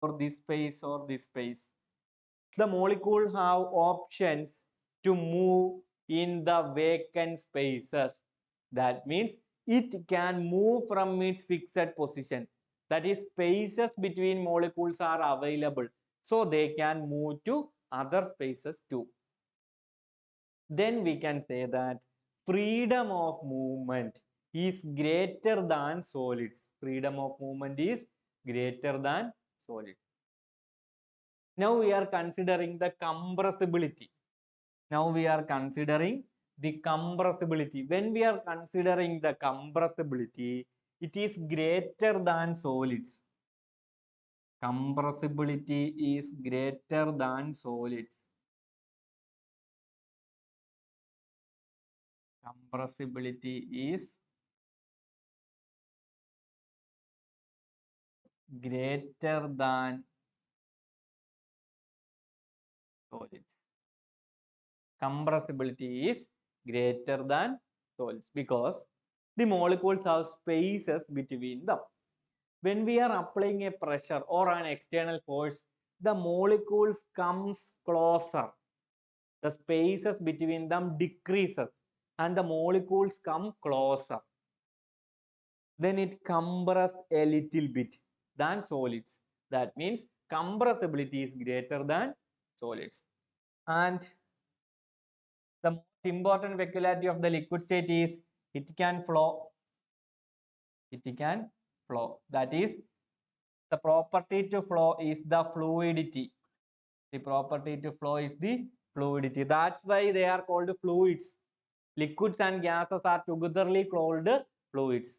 or this space or this space. The molecule have options to move in the vacant spaces. That means it can move from its fixed position. That is, spaces between molecules are available, so they can move to other spaces too. Then we can say that freedom of movement is greater than solids. Freedom of movement is greater than solids. Now we are considering the compressibility. Now we are considering the compressibility. When we are considering the compressibility, it is greater than solids. Compressibility is greater than solids. Compressibility is greater than solids. Compressibility is greater than solids because the molecules have spaces between them. When we are applying a pressure or an external force, the molecules comes closer. The spaces between them decreases and the molecules come closer. Then it compresses a little bit than solids. That means compressibility is greater than solids. And the most important peculiarity of the liquid state is it can flow. It can flow. That is, the property to flow is the fluidity. The property to flow is the fluidity. That's why they are called fluids. Liquids and gases are togetherly called fluids.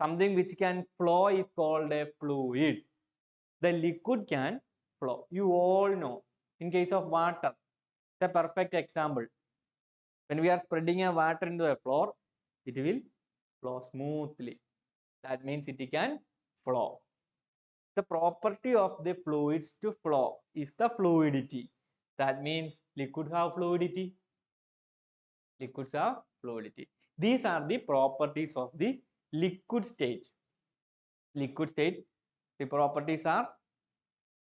Something which can flow is called a fluid. The liquid can flow. You all know. In case of water, it's a perfect example. When we are spreading a water into a floor, it will flow smoothly. That means it can flow. The property of the fluids to flow is the fluidity. That means liquid have fluidity. Liquids have fluidity. These are the properties of the liquid state. Liquid state, the properties are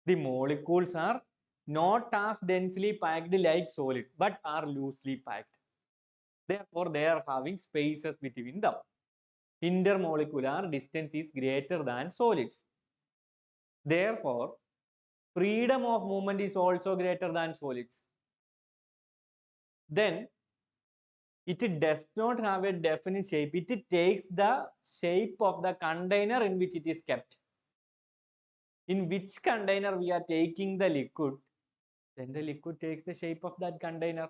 the molecules are not as densely packed like solid but are loosely packed. Therefore, they are having spaces between them. Intermolecular distance is greater than solids. Therefore, freedom of movement is also greater than solids. Then it does not have a definite shape. It takes the shape of the container in which it is kept. In which container we are taking the liquid, then the liquid takes the shape of that container.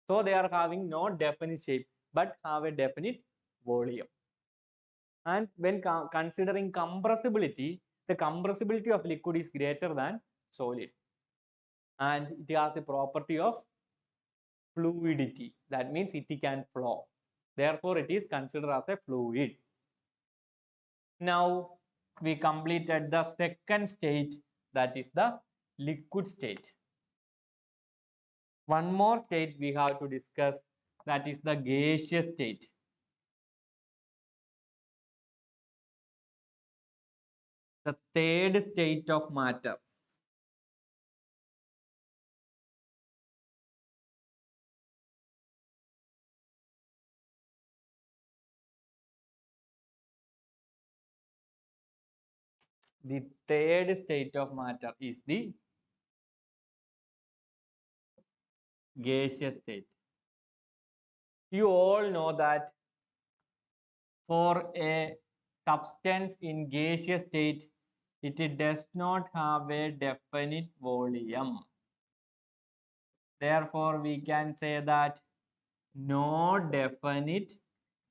So they are having no definite shape but have a definite volume. And when considering compressibility, the compressibility of liquid is greater than solid. And it has the property of fluidity. That means it can flow. Therefore, it is considered as a fluid. Now, we completed the second state, that is the liquid state. One more state we have to discuss, that is the gaseous state. The third state of matter. The third state of matter is the gaseous state. You all know that for a substance in gaseous state, it does not have a definite volume. Therefore, we can say that no definite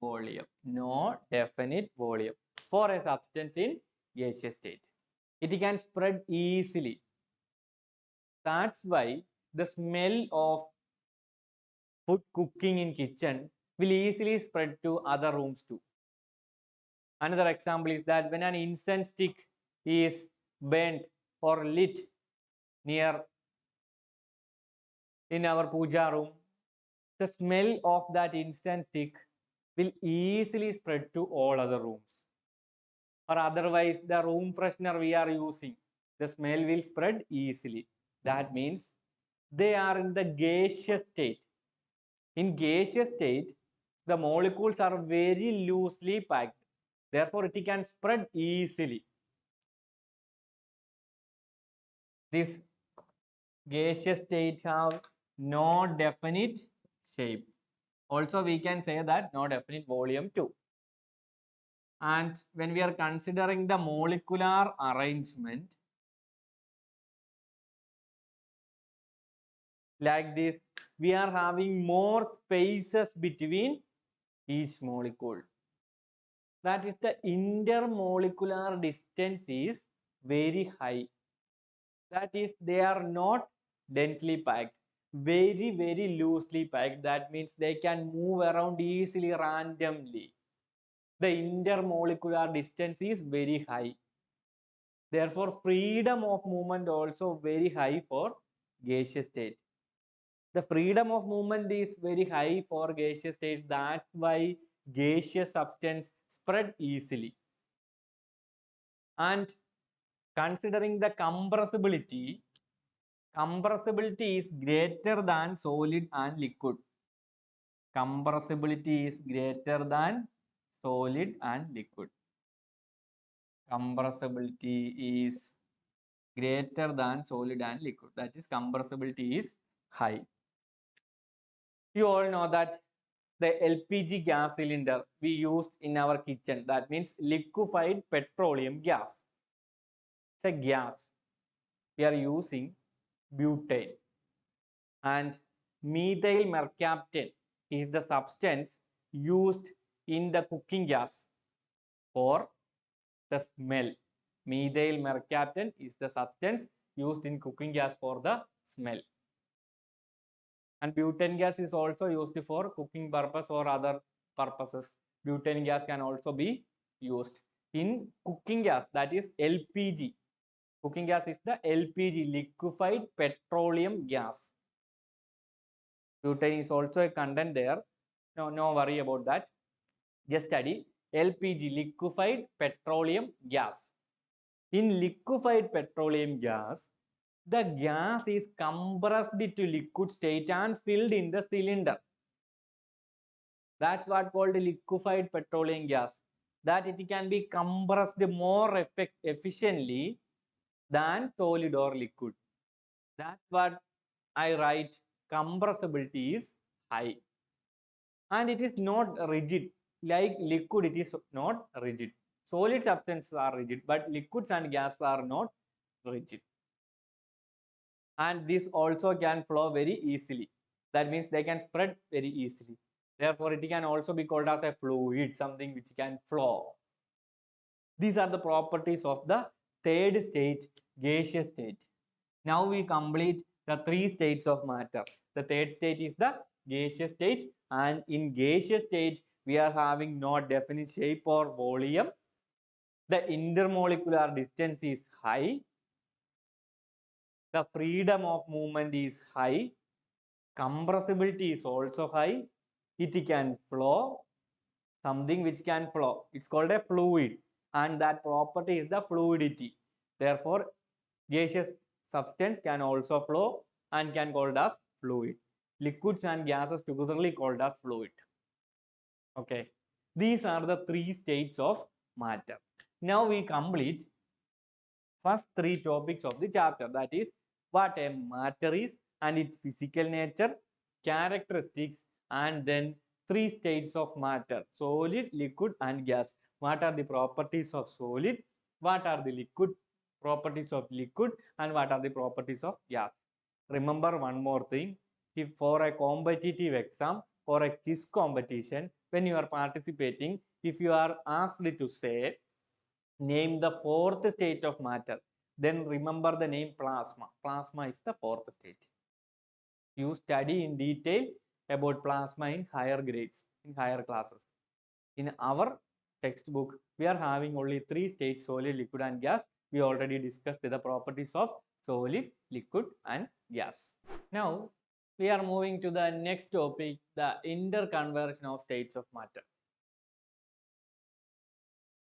volume. No definite volume for a substance in gaseous state. It can spread easily. That's why the smell of food cooking in kitchen will easily spread to other rooms too. Another example is that when an incense stick is burnt or lit near in our puja room, the smell of that incense stick will easily spread to all other rooms. Or otherwise, the room freshener we are using, the smell will spread easily. That means they are in the gaseous state. In gaseous state, the molecules are very loosely packed. Therefore, it can spread easily. This gaseous state have no definite shape. Also, we can say that no definite volume too. And when we are considering the molecular arrangement, like this, we are having more spaces between each molecule. That is, the intermolecular distance is very high. That is, they are not densely packed, very loosely packed. That means they can move around easily randomly. The intermolecular distance is very high. Therefore, freedom of movement also very high for gaseous state. The freedom of movement is very high for gaseous state. That's why gaseous substance spread easily. And considering the compressibility is greater than solid and liquid. Compressibility is greater than solid and liquid. Compressibility is greater than solid and liquid. That is, compressibility is high. You all know that the LPG gas cylinder we used in our kitchen, that means liquefied petroleum gas. It's a gas. We are using butane. And methyl mercaptan is the substance used in the cooking gas for the smell. Methyl mercaptan is the substance used in cooking gas for the smell. And butane gas is also used for cooking purpose or other purposes. Butane gas can also be used in cooking gas, that is LPG. Cooking gas is the LPG, liquefied petroleum gas. Butane is also a content there. No worry about that. Just study LPG, liquefied petroleum gas. In liquefied petroleum gas, the gas is compressed to liquid state and filled in the cylinder. That's what called liquefied petroleum gas. That it can be compressed more efficiently than solid or liquid. That's what I write. Compressibility is high. And it is not rigid. Like liquid, it is not rigid. Solid substances are rigid, but liquids and gas are not rigid. And this also can flow very easily. That means they can spread very easily. Therefore, it can also be called as a fluid, something which can flow. These are the properties of the third state, gaseous state. Now we complete the three states of matter. The third state is the gaseous state, and in gaseous state, we are having no definite shape or volume. The intermolecular distance is high. The freedom of movement is high. Compressibility is also high. It can flow. Something which can flow. It's called a fluid, and that property is the fluidity. Therefore, gaseous substance can also flow and can called as fluid. Liquids and gases togetherly called as fluid. Okay, these are the three states of matter. Now we complete first three topics of the chapter, that is what a matter is and its physical nature, characteristics, and then three states of matter: solid, liquid, and gas. What are the properties of solid? What are the liquid properties of liquid? And what are the properties of gas? Remember one more thing: if for a competitive exam or a quiz competition, when you are participating, if you are asked to say name the fourth state of matter, then remember the name plasma. Plasma is the fourth state. You study in detail about plasma in higher grades, in higher classes. In our textbook, we are having only three states: solid, liquid, and gas. We already discussed the properties of solid, liquid, and gas. Now, we are moving to the next topic, the interconversion of states of matter.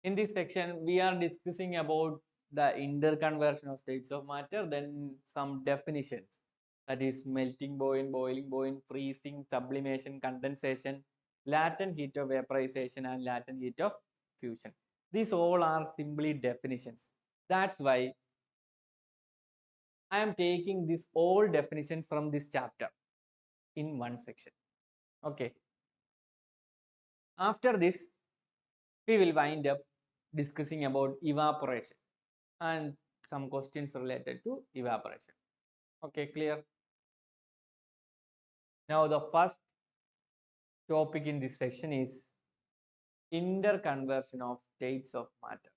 In this section, we are discussing about the interconversion of states of matter, then some definitions, that is melting point, boiling point, freezing, sublimation, condensation, latent heat of vaporization, and latent heat of fusion. These all are simply definitions. That's why I am taking these all definitions from this chapter in one section. Okay. After this, we will wind up discussing about evaporation and some questions related to evaporation. Okay, clear? Now the first topic in this section is interconversion of states of matter.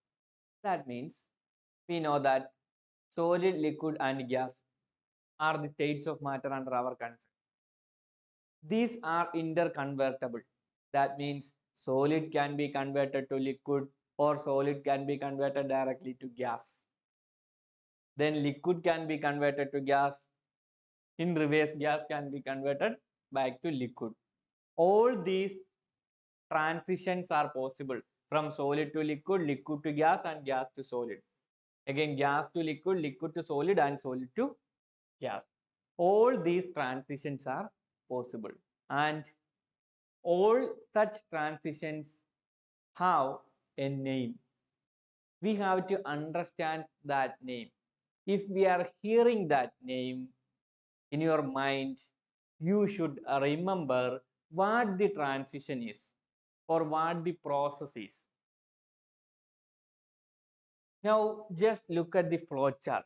That means we know that solid, liquid and gas are the states of matter under our concept. These are interconvertible. That means solid can be converted to liquid, or solid can be converted directly to gas. Then liquid can be converted to gas. In reverse, gas can be converted back to liquid. All these transitions are possible from solid to liquid, liquid to gas, and gas to solid. Again, gas to liquid, liquid to solid, and solid to gas. All these transitions are possible, and all such transitions have a name. We have to understand that name. If we are hearing that name in your mind, you should remember what the transition is or what the process is. Now just look at the flow chart.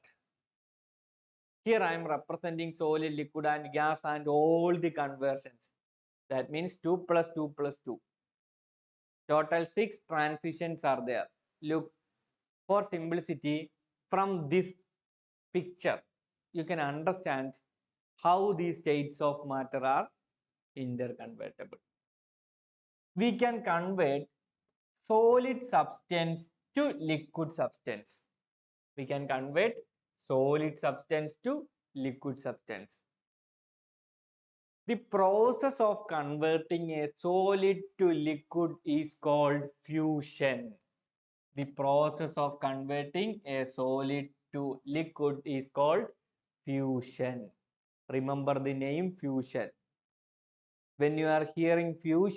Here I am representing solid, liquid and gas and all the conversions. That means 2 plus 2 plus 2. Total 6 transitions are there. Look, for simplicity, from this picture, you can understand how these states of matter are interconvertible. We can convert solid substance to liquid substance. We can convert solid substance to liquid substance. The process of converting a solid to liquid is called fusion. The process of converting a solid to liquid is called fusion. Remember the name fusion. When you are hearing fusion,